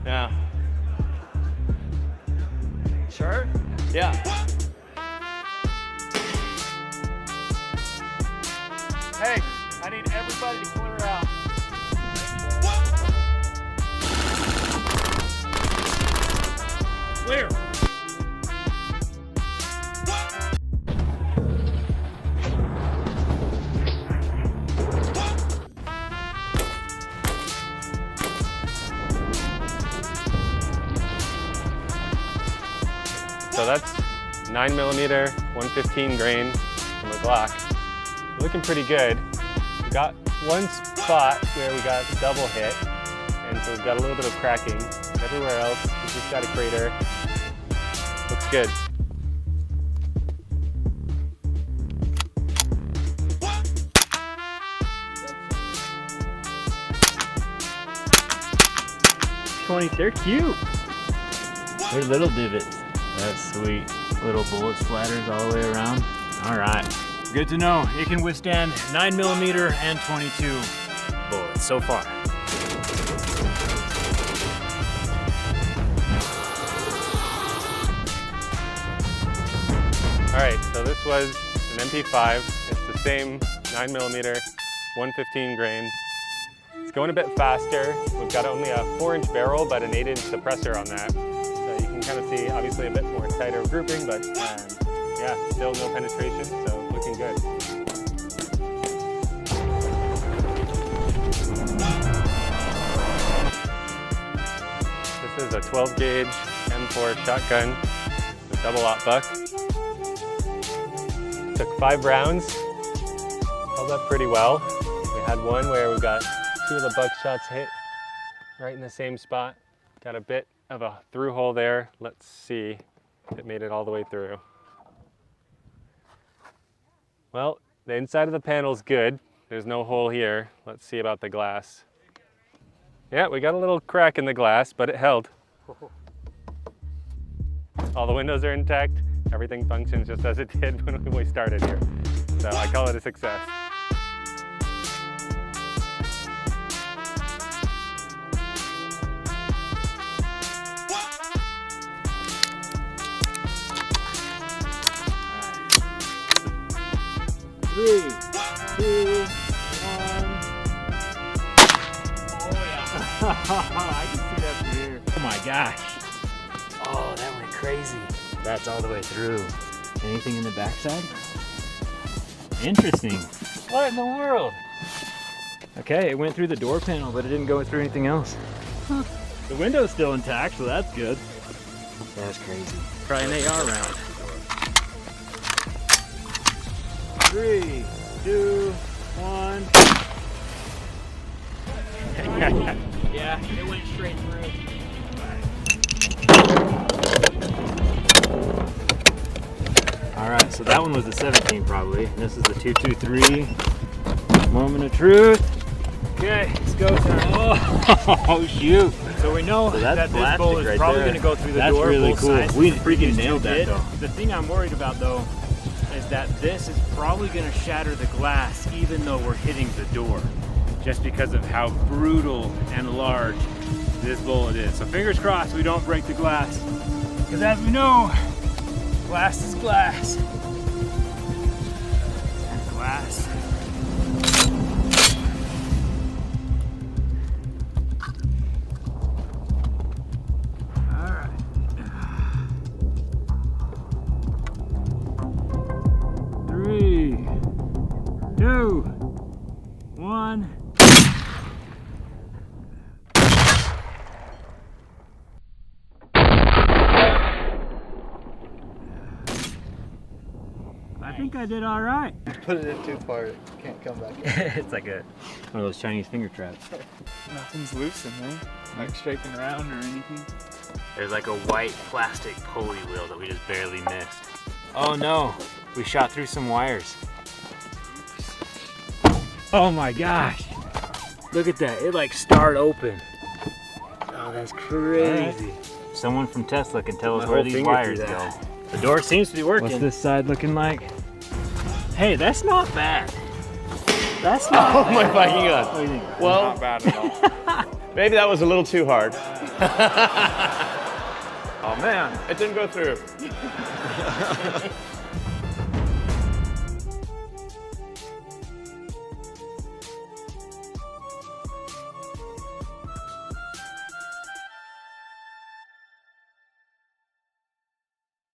Yeah. Sure? Yeah. Hey, I need everybody to clear out. Clear. So that's 9mm, 115 grain from a Glock. Looking pretty good. We got one spot where we got a double hit, and so we've got a little bit of cracking. Everywhere else, we just got a crater. Looks good. They're cute. They're little divots. That's sweet. Little bullet splatters all the way around. All right. Good to know. It can withstand 9mm and 22 bullets so far. All right, so this was an MP5. It's the same 9mm, 115 grain. It's going a bit faster. We've got only a 4-inch barrel, but an 8-inch suppressor on that. So you can kind of see, obviously, a bit more tighter grouping, but yeah, still no penetration, so looking good. This is a 12-gauge M4 shotgun, a double-aught buck. Took 5 rounds, held up pretty well. We had one where we got 2 of the buckshots hit right in the same spot. Got a bit of a through hole there. Let's see if it made it all the way through. Well, the inside of the panel's good. There's no hole here. Let's see about the glass. Yeah, we got a little crack in the glass, but it held. All the windows are intact. Everything functions just as it did when we started here. So I call it a success. Three, two, 1. Oh yeah. I can see that from here. Oh my gosh. Oh, that went crazy. That's all the way through. Anything in the backside? Interesting. What in the world? Okay, it went through the door panel, but it didn't go through anything else. Huh. The window's still intact, so that's good. That's crazy. Try an AR round. 3, 2, 1. Yeah, it went straight through. All right, so that one was the 17 probably. This is the 223. Moment of truth. Okay, let's go time. Oh shoot. So we know that this bull is probably going to go through the door. That's really cool. Sides. We freaking nailed that though. The thing I'm worried about though is that this is probably going to shatter the glass even though we're hitting the door, just because of how brutal and large this bullet is. So fingers crossed we don't break the glass, because as we know, glass is glass. And glass. All right. 3, 2, 1. I think I did all right. Put it in too far, it can't come back in. It's like one of those Chinese finger traps. Nothing's loosened, man. Like shaking around or anything. There's like a white plastic pulley wheel that we just barely missed. Oh no, we shot through some wires. Oh my gosh. Look at that, it like starred open. Oh, that's crazy. Right. Someone from Tesla can tell us where these wires go. The door seems to be working. What's this side looking like? Hey, that's not bad. That's not Oh bad. my fucking god. What do you think? Well, Not bad at all. Maybe that was a little too hard. Oh man. It didn't go through.